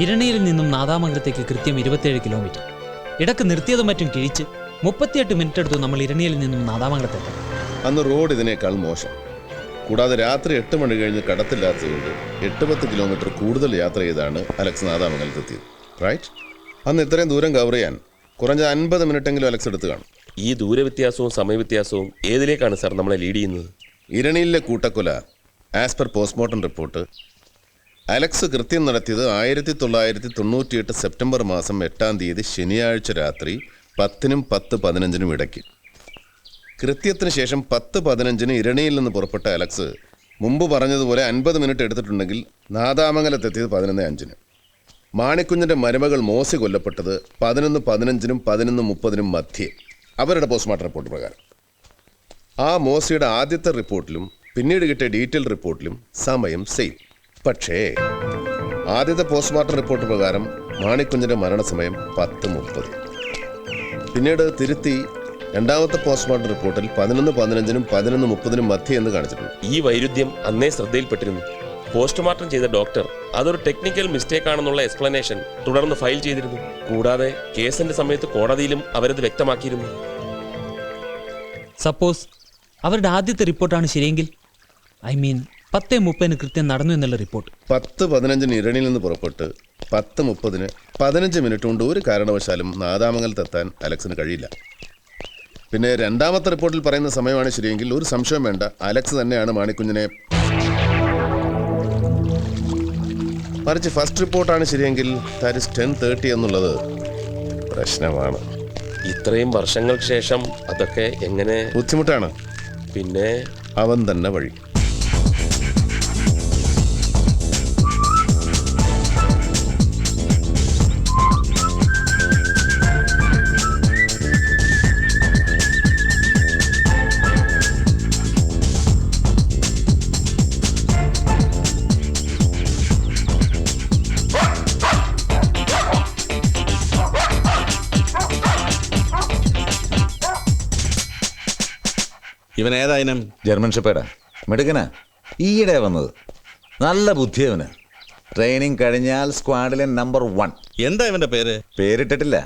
ഇരണിയിൽ നിന്നും നാദാമംഗലത്തേക്ക് കൃത്യം 27 കിലോമീറ്റർ. ഇടക്ക് നിർത്തിയതും മറ്റും കിഴിച്ച് 38 മിനിറ്റ് എടുത്തു നമ്മൾ ഇരണിയിൽ നിന്നും നാദാമംഗലത്തെത്താൻ. അന്ന് റോഡ് ഇതിനേക്കാൾ മോശം. കൂടാതെ രാത്രി 8 മണി കഴിഞ്ഞ് കടത്തില്ലാത്തതുകൊണ്ട് 8-10 കിലോമീറ്റർ കൂടുതൽ യാത്ര ചെയ്താണ് അലക്സ് നാദാമംഗലത്തെത്തിയത്. റൈറ്റ്? അന്ന് ഇത്രയും ദൂരം കവർ ചെയ്യാൻ കുറഞ്ഞ 50 മിനിറ്റെങ്കിലും അലക്സ് എടുത്ത് കാണും. ഈ ദൂരവ്യത്യാസവും സമയവ്യത്യാസവും ഏതിലേക്കാണ് സാർ നമ്മളെ ലീഡ് ചെയ്യുന്നത്? ഇരണിയിലെ കൂട്ടക്കൊല as per postmortem report Alex കൃത്യം നടത്തിയത് 1998 സെപ്റ്റംബർ മാസം 8-ാം തീയതി ശനിയാഴ്ച രാത്രി 10-നും 10:15-നും ഇടയ്ക്ക്. കൃത്യത്തിന് ശേഷം 10:15-ന് ഇരണിയിൽ നിന്ന് പുറപ്പെട്ട അലക്സ് മുമ്പ് പറഞ്ഞതുപോലെ 50 മിനിറ്റ് എടുത്തിട്ടുണ്ടെങ്കിൽ നാദാമംഗലത്തെത്തിയത് 11:05-ന്. മാണിക്കുഞ്ഞിൻ്റെ മരുമകൾ മോസി കൊല്ലപ്പെട്ടത് 11:15-നും 11:30-നും മധ്യേ, അവരുടെ പോസ്റ്റ്മോർട്ടം റിപ്പോർട്ട് പ്രകാരം. ആ മോസിയുടെ ആദ്യത്തെ റിപ്പോർട്ടിലും പിന്നീട് കിട്ടിയ ഡീറ്റെയിൽ റിപ്പോർട്ടിലും സമയം സെയിം. പക്ഷേ ആദ്യത്തെ പോസ്റ്റ്മോർട്ടം റിപ്പോർട്ട് പ്രകാരം മാണിക്കുഞ്ഞിൻ്റെ മരണസമയം 10:30. പിന്നീട് തിരുത്തി രണ്ടാമത്തെ പോസ്റ്റ്മോർട്ടം റിപ്പോർട്ടിൽ 11:15-നും 11:30-നും മധ്യ എന്ന് കാണിച്ചിട്ടുണ്ട്. ഈ വൈരുദ്ധ്യം അന്നേ ശ്രദ്ധയിൽപ്പെട്ടിരുന്നു. പോസ്റ്റ്മോർട്ടം ചെയ്ത ഡോക്ടർ അതൊരു ടെക്നിക്കൽ മിസ്റ്റേക്ക് ആണെന്നുള്ള എക്സ്പ്ലനേഷൻ തുടർന്ന് ഫയൽ ചെയ്തിരുന്നു. കൂടാതെ കേസിന്റെ സമയത്ത് കോടതിയിലും അവരത് വ്യക്തമാക്കിയിരുന്നു. സപ്പോസ് അവരുടെ ആദ്യത്തെ റിപ്പോർട്ടാണ് ശരിയെങ്കിൽ, 10:30-ന് കൃത്യം നടന്നു എന്നുള്ള റിപ്പോർട്ട്. 10:15-ന് ഇരണിയിൽ നിന്ന് പുറപ്പെട്ട് 10:30-ന് 15 മിനിറ്റ് കൊണ്ട് ഒരു കാരണവശാലും നാദാമംഗലത്തെത്താൻ അലക്സിന് കഴിയില്ല. പിന്നെ രണ്ടാമത്തെ റിപ്പോർട്ടിൽ പറയുന്ന സമയമാണ് ശരിയെങ്കിൽ ഒരു സംശയം വേണ്ട, അലക്സ് തന്നെയാണ് മാണിക്കുഞ്ഞിനെ. മറിച്ച് ഫസ്റ്റ് റിപ്പോർട്ടാണ് ശരിയെങ്കിൽ ദാറ്റ് ഈസ് 10:30 എന്നുള്ളത് പ്രശ്നമാണ്. ഇത്രയും വർഷങ്ങൾക്ക് ശേഷം അതൊക്കെ എങ്ങനെ? ബുദ്ധിമുട്ടാണ്. പിന്നെ അവൻ തന്നെ വഴി. ഇവൻ ഏതായാലും ജർമ്മൻ ഷെപ്പേർഡാ, മിടുക്കനാ, ഈയിടെ വന്നത്. നല്ല ബുദ്ധിയവന്. ട്രെയിനിങ് കഴിഞ്ഞാൽ സ്ക്വാഡിലെ നമ്പർ 1. എന്താ ഇവന്റെ പേര്? പേരിട്ടിട്ടില്ല,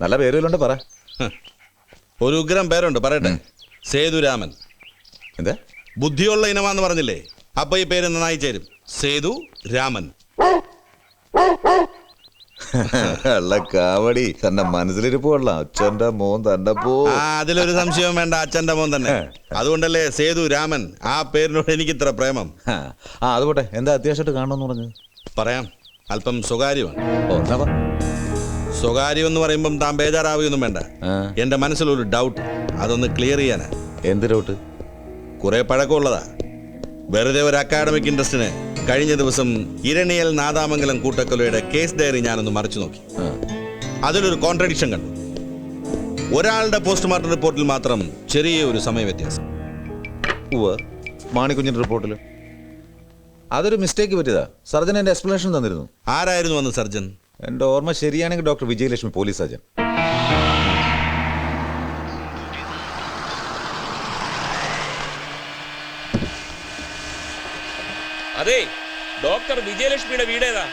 നല്ല പേരുകളുണ്ട്, പറ. ഒരു ഉഗ്രം പേരുണ്ട്, പറയട്ടെ. സേതുരാമൻ. എന്താ? ബുദ്ധിയുള്ള ഇനമാന്ന് പറഞ്ഞില്ലേ, അപ്പൊ ഈ പേര് നന്നായി ചേരും. സേതു രാമൻ. അല്ല കാവടി, തന്റെ മനസ്സിലിരിപ്പ് കൊള്ളാം. അച്ഛന്റെ മോൻ തന്നെ പോ. അതിലൊരു സംശയവും വേണ്ട, അച്ഛന്റെ മോൻ തന്നെ. അതുകൊണ്ടല്ലേ സേതു രാമൻ. ആ പേരിനോട് എനിക്ക് ഇത്ര പ്രേമം. അത് പോട്ടെ, എന്താ അത്യാവശ്യമായിട്ട് കാണണമെന്ന് പറഞ്ഞത്? പറയാം, അല്പം സ്വകാര്യമാണ്. ഓ, എന്നാ പറ. സ്വകാര്യം എന്ന് പറയുമ്പം താൻ ബേജാറാവുകയൊന്നും വേണ്ട. എന്റെ മനസ്സിലൊരു ഡൗട്ട്, അതൊന്ന് ക്ലിയർ ചെയ്യാനാ. എന്ത് ഡൗട്ട്? കുറെ പഴക്കമുള്ളതാ. വെറുതെ ഒരു അക്കാഡമിക് ഇൻട്രസ്റ്റിന് കഴിഞ്ഞ ദിവസം ഇരണിയൽ നാദാമംഗലം കൂട്ടക്കൊലയുടെ കേസ് ഡയറി ഞാനൊന്ന് മറിച്ചു നോക്കി. അതിലൊരു കോൺട്രഡിക്ഷൻ കണ്ടു. ഒരാളുടെ പോസ്റ്റ്മോർട്ടം റിപ്പോർട്ടിൽ മാത്രം ചെറിയൊരു സമയ വ്യത്യാസം. മാണിക്കുഞ്ഞിന്റെ റിപ്പോർട്ടിൽ അതൊരു മിസ്റ്റേക്ക് പറ്റിയതാ. സർജൻ എന്റെ എക്സ്പ്ലനേഷൻ തന്നിരുന്നു. ആരായിരുന്നു അന്ന് സർജൻ? എന്റെ ഓർമ്മ ശരിയാണെങ്കിൽ ഡോക്ടർ വിജയലക്ഷ്മി, പോലീസ് സർജൻ. അതെ, ഡോക്ടർ വിജയലക്ഷ്മിയുടെ വീടേതാ?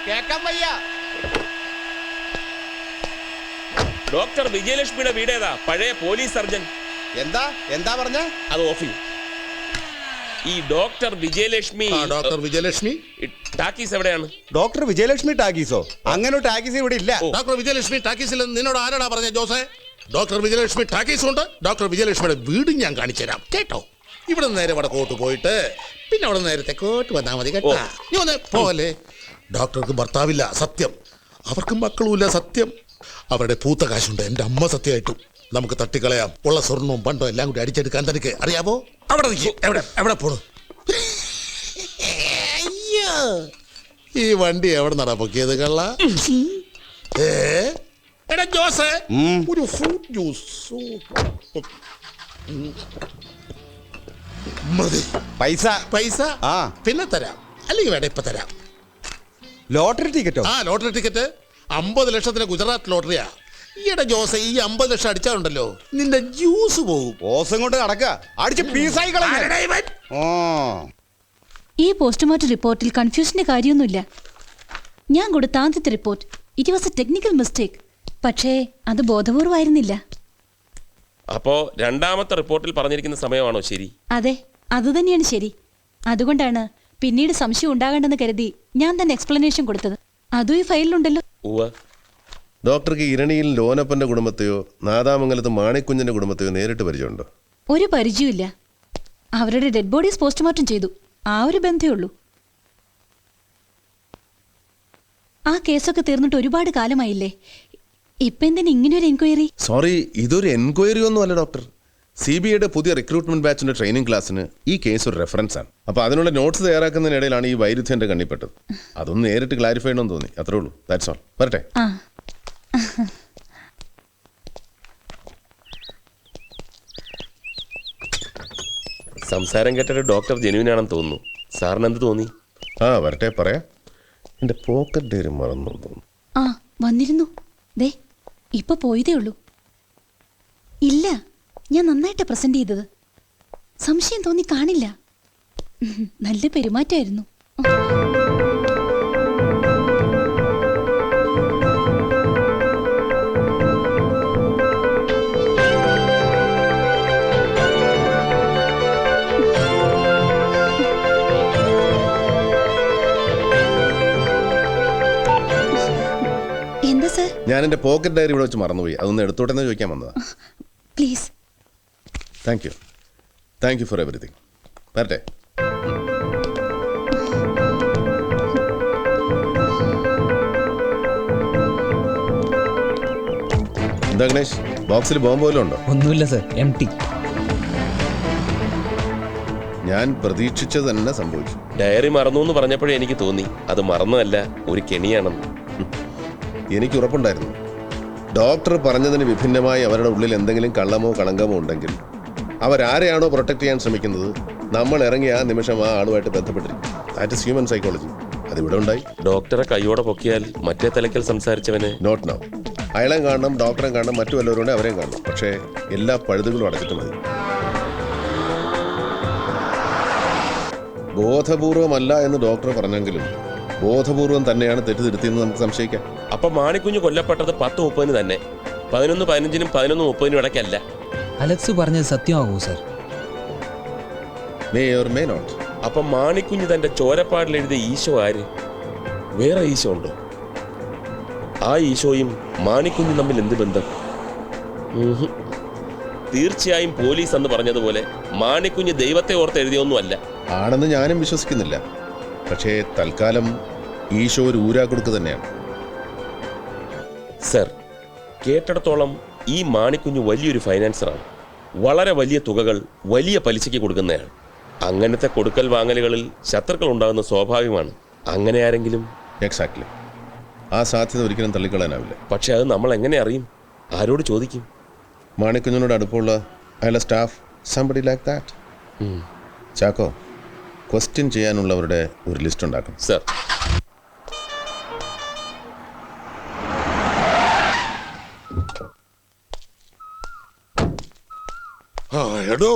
കേക്കാൻ വയ്യ. ഡോക്ടർ വിജയലക്ഷ്മിയുടെ വീടേതാ? പഴയ പോലീസ് സർജൻ. എന്താ പറഞ്ഞ? അത് ഓഫ് ചെയ്യും. ഈ doctor Vijayalakshmi. Doctor Vijayalakshmi talkies എവിടെയാണ്? ഡോക്ടർ വിജയലക്ഷ്മി ടാക്കീസോ? അങ്ങനെ ഒരു ടാക്കീസ് ഇവിടെ ഇല്ല. ഡോക്ടർ വിജയലക്ഷ്മി ടാക്കീസിൽ നിന്നോട് ആരാടാ പറഞ്ഞ ജോസേ? ഡോക്ടർ വിജയലക്ഷ്മി ടാക്കീസ് ഉണ്ട്. ഡോക്ടർ വിജയലക്ഷ്മിയുടെ വീടും ഞാൻ കാണിച്ചു തരാം, കേട്ടോ? ഇവിടെ നേരെ വടക്കോട്ട് പോയിട്ട് പിന്നെ അവിടെ നേരെ തെക്കോട്ട് വന്നാൽ മതി, കേട്ടോ? നീ ഒന്ന് പോലെ. ഡോക്ടർക്ക് ഭർത്താവില്ല, സത്യം. അവർക്ക് മക്കളുമില്ല, സത്യം. അവരുടെ പൂത്ത കാശുണ്ട്, എൻ്റെ അമ്മ സത്യമായിട്ടും. നമുക്ക് തട്ടിക്കളയാം. ഉള്ള സ്വർണവും പണ്ടോ എല്ലാം കൂടി അടിച്ചെടുക്കാൻ തനിക്ക് അറിയാവോ? അവിടെ എവിടെ പോണു? ഈ വണ്ടി എവിടെ നടാ പൊക്കിയത് കള്ള? എടാ ജോസേ, ഒരു ഫ്രൂട്ട് ജ്യൂസ് മതി. പൈസ പിന്നെ തരാം, അല്ലെങ്കിൽ വേണ്ട ഇപ്പൊ തരാം. ലോട്ടറി ടിക്കറ്റോ? ലോട്ടറി ടിക്കറ്റ് 50 ലക്ഷത്തിന് ഗുജറാത്ത് ലോട്ടറിയാ. ഈയിടെ ജോസെ, ഈ 50 ലക്ഷം അടിച്ചാലുണ്ടല്ലോ നിന്റെ ജ്യൂസ് പോകും. ഓസം കൊണ്ട് നടക്കുക, അടിച്ച് പീസായി കളഞ്ഞ. ഈ പോസ്റ്റ്മോർട്ടം റിപ്പോർട്ടിൽ കൺഫ്യൂഷന്റെ കാര്യമൊന്നുമില്ല. ഞാൻ കൊടുത്ത ആദ്യത്തെ report it was A technical mistake. പക്ഷേ അത് ബോധപൂർവമായിരുന്നില്ല. അപ്പോ രണ്ടാമത്തെ റിപ്പോർട്ടിൽ പറഞ്ഞിരിക്കുന്ന സമയമാണോ ശരി? അതെ, അതുതന്നെയാണ് ശരി. അതുകൊണ്ടാണ് പിന്നീട് സംശയം ഉണ്ടാകണ്ടെന്ന് കരുതി ഞാൻ തന്നെ എക്സ്പ്ലനേഷൻ കൊടുത്തത്. അതും ഈ ഫയലിലുണ്ടല്ലോ. ഉവ്വ. ഡോക്ടർക്ക് ഇരണിയിൽ ലോനപ്പന്റെ കുടുംബത്തെയോ നാദാമംഗലത്ത് മാണിക്കുഞ്ഞിന്റെ കുടുംബത്തെയോ നേരിട്ട് പരിചയമുണ്ടോ? ഒരു പരിചയമില്ല. അവരുടെ ഡെഡ് ബോഡീസ് പോസ്റ്റ്മോർട്ടം ചെയ്തു. ആ ഒരു ബന്ധമേ ഉള്ളൂ. ആ കേസൊക്കെ തീർന്നിട്ട് ഒരുപാട് കാലമായില്ലേ? ഇപ്പൊ എന്തിനാ ഇങ്ങനെയൊരു എൻക്വയറി? സോറി, ഇതൊരു എൻക്വയറി ഒന്നും അല്ല ഡോക്ടർ. CBIയുടെ പുതിയ റിക്രൂട്ട്മെന്റ് ബാച്ചിന്റെ ട്രെയിനിങ് ക്ലാസ്സിന് ഈ കേസ് ഒരു റെഫറൻസ് ആണ്. അപ്പോൾ അതിനുള്ള നോട്ട്സ് തയ്യാറാക്കുന്നതിനിടയിലാണ് ഈ വൈരുദ്ധ്യം എൻ്റെ കണ്ണിപ്പെട്ടത്. അതൊന്ന് നേരിട്ട് ക്ലാരിഫൈ ചെയ്യണമെന്ന് തോന്നി, അത്രേ ഉള്ളൂ. That's all. വരട്ടെ. ആ സംസാരം കേട്ടൊരു ഡോക്ടർ ജെന്യൂൻ ആണെന്ന് തോന്നുന്നു. സാറിന് എന്ത് തോന്നി? വരട്ടെ, പറയാം. എൻ്റെ പോക്കറ്റ് ഡയറി മറന്നു തോന്നുന്നു. ആ വന്നിരുന്നു. ദേ ഇപ്പൊ പോയതേ ഉള്ളൂ. ഇല്ല, ഞാൻ നന്നായിട്ട് പ്രസന്റ് ചെയ്തത്. സംശയം തോന്നി കാണില്ല. നല്ല പെരുമാറ്റമായിരുന്നു. എന്താ സർ? ഞാൻ എൻ്റെ പോക്കറ്റ് ഡയറി ഇവിടെ വെച്ച് മറന്നുപോയി. അതൊന്ന് എടുത്തോട്ടെന്ന് ചോദിക്കാൻ വന്നതാ. Please. Thank you for everything. വരട്ടെ. എന്താ ഗണേഷ്, ബോക്സിൽ ബോംബ് വല്ലതും ഉണ്ടോ? ഒന്നുമില്ല സർ, empty. ഞാൻ പ്രതീക്ഷിച്ചത് തന്നെ സംഭവിച്ചു. ഡയറി മറന്നു എന്ന് പറഞ്ഞപ്പോഴേ എനിക്ക് തോന്നി അത് മറന്നതല്ല, ഒരു കെണിയാണെന്ന്. എനിക്ക് ഉറപ്പുണ്ടായിരുന്നു. ഡോക്ടർ പറഞ്ഞതിന് വിഭിന്നമായി അവരുടെ ഉള്ളിൽ എന്തെങ്കിലും കള്ളമോ കളങ്കമോ ഉണ്ടെങ്കിൽ അവരാരെയാണോ പ്രൊട്ടക്ട് ചെയ്യാൻ ശ്രമിക്കുന്നത് നമ്മൾ ഇറങ്ങിയ ആ നിമിഷം ആ ആളുമായിട്ട് ബന്ധപ്പെട്ടിരിക്കും. That is human psychology. അതിവിടെ ഉണ്ടായി. ഡോക്ടറെ കൈയോടെ പൊക്കിയാൽ മറ്റേ തലയ്ക്കൽ സംസാരിച്ചവന് നോട്ട് നൗ. അയാളെ കാണണം, ഡോക്ടറെ കാണണം, മറ്റു വല്ലവരുണ്ട് അവരെയും കാണണം. പക്ഷേ എല്ലാ പഴുതുകളും അടച്ചിട്ട് മതി. ബോധപൂർവമല്ല എന്ന് ഡോക്ടർ പറഞ്ഞെങ്കിലും ബോധപൂർവം തന്നെയാണ് തെറ്റിദ്ധരുത്തിയെന്ന് നമുക്ക് സംശയിക്കാം. അപ്പൊ മാണിക്കുഞ്ഞ് കൊല്ലപ്പെട്ടത് 10:30 തന്നെ, 11:15 11:30 ഇടയ്ക്കല്ല. അലക്സ് പറഞ്ഞത് സത്യമാകൂ sir? May or may not. അപ്പൊ മാണിക്കുഞ്ഞ് തന്റെ ചോരപ്പാടിൽ എഴുതിയ ഈശോ ആര്? വേറെ ഈശോ ഉണ്ടോ? ആ ഈശോയും മാണിക്കുഞ്ഞും തമ്മിൽ എന്ത് ബന്ധം? തീർച്ചയായും പോലീസ് എന്ന് പറഞ്ഞതുപോലെ മാണിക്കുഞ്ഞ് ദൈവത്തെ ഓർത്ത് എഴുതിയൊന്നുമല്ല. ആണെന്ന് ഞാനും വിശ്വസിക്കുന്നില്ല. പക്ഷേ തൽക്കാലം ഈശോ ഒരു ഊരാക്കുടുക്ക് തന്നെയാണ്. സർ, കേട്ടിടത്തോളം ഈ മാണിക്കുഞ്ഞ് വലിയൊരു ഫൈനാൻസറാണ്. വളരെ വലിയ തുകകൾ വലിയ പലിശയ്ക്ക് കൊടുക്കുന്നയാൾ. അങ്ങനത്തെ കൊടുക്കൽ വാങ്ങലുകളിൽ ശത്രുക്കൾ ഉണ്ടാകുന്ന സ്വാഭാവികമാണ്. അങ്ങനെ ആരെങ്കിലും? എക്സാക്ട്ലി. ആ സാധ്യത ഒരിക്കലും തള്ളിക്കളയാനാവില്ല. പക്ഷെ അത് നമ്മൾ എങ്ങനെ അറിയും? ആരോട് ചോദിക്കും? മാണിക്കുഞ്ഞിനോട് അടുപ്പമുള്ള അയാളുടെ staff, somebody like that. Chacko, question ചെയ്യാനുള്ളവരുടെ ഒരു ലിസ്റ്റ് ഉണ്ടാക്കണം. സർ. എടോ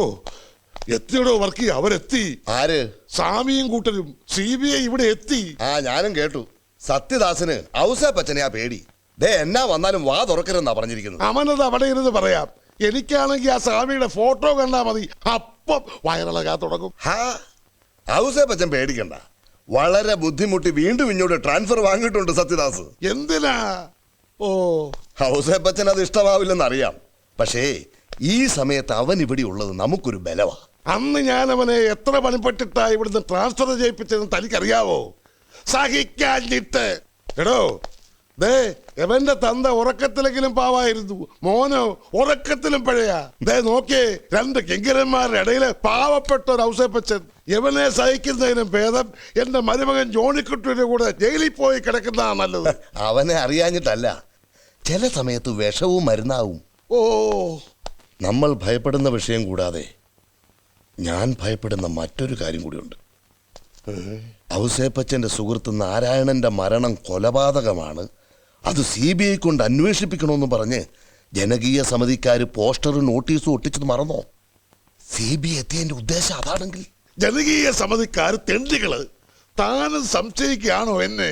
എത്തിയടോ വർക്ക്, അവരെത്തി. ആര്? സ്വാമിയും കൂട്ടരും CBI ഇവിടെ എത്തി. ഞാനും കേട്ടു. സത്യദാസന് ഔസേപ്പച്ചനെയാ പേടി. ദേ എന്നാ വന്നാലും വാ തുറക്കരുതെന്നാ പറഞ്ഞിരിക്കുന്നത്. അവനത് അവിടെ ഇരുന്ന് പറയാം. എനിക്കാണെങ്കിൽ ആ സ്വാമിയുടെ ഫോട്ടോ കണ്ടാ മതി, അപ്പം വയറിളകാൻ തുടങ്ങും. ഔസേപ്പച്ചൻ പേടിക്കണ്ട. വളരെ ബുദ്ധിമുട്ടി വീണ്ടും ഇങ്ങോട്ട് ട്രാൻസ്ഫർ വാങ്ങിയിട്ടുണ്ട് സത്യദാസ്. എന്തിനാ? ഓ, ഔസേപ്പച്ചൻ അത് ഇഷ്ടമാവില്ലെന്ന് അറിയാം. പക്ഷേ ഈ സമയത്ത് അവൻ ഇവിടെ ഉള്ളത് നമുക്കൊരു ബലവാ. അന്ന് ഞാൻ അവനെ എത്ര പണിപ്പെട്ടിട്ടാ ഇവിടുന്ന് ട്രാൻസ്ഫർ ചെയ്യിപ്പിച്ചതെന്ന് തനിക്കറിയാവോ? സഹിക്കാഞ്ഞിട്ട്. എടോ ദേ, എവന്റെ തന്ത ഉറക്കത്തിലെങ്കിലും പാവായിരുന്നു, മോനോ ഉറക്കത്തിലും പഴയാ. ദേ നോക്കിയേ, 2 കിങ്കരന്മാരുടെ ഇടയില് പാവപ്പെട്ട ഒരു ഔസേപ്പച്ചൻ. എവനെ സഹിക്കുന്നതിനും ഭേദം എന്റെ മരുമകൻ ജോണിക്കുട്ടിയുടെ കൂടെ ജയിലിൽ പോയി കിടക്കുന്നതാണ് നല്ലത്. അവനെ അറിയാഞ്ഞിട്ടല്ല, ചില സമയത്ത് വിഷവും മരുന്നാവും. ഓ, നമ്മൾ ഭയപ്പെടുന്ന വിഷയം കൂടാതെ ഞാൻ ഭയപ്പെടുന്ന മറ്റൊരു കാര്യം കൂടിയുണ്ട്. ഔസേപ്പച്ചന്റെ സുഹൃത്ത് നാരായണന്റെ മരണം കൊലപാതകമാണ്, അത് CBI കൊണ്ട് അന്വേഷിപ്പിക്കണമെന്ന് പറഞ്ഞ് ജനകീയ സമിതിക്കാര് പോസ്റ്ററും നോട്ടീസും ഒട്ടിച്ചത് മറന്നോ? CBI എത്തിയതിന്റെ ഉദ്ദേശം അതാണെങ്കിൽ ജനകീയ സമിതിക്കാർ തെണ്ടികള്. താനും സംശയിക്കുകയാണോ എന്നെ?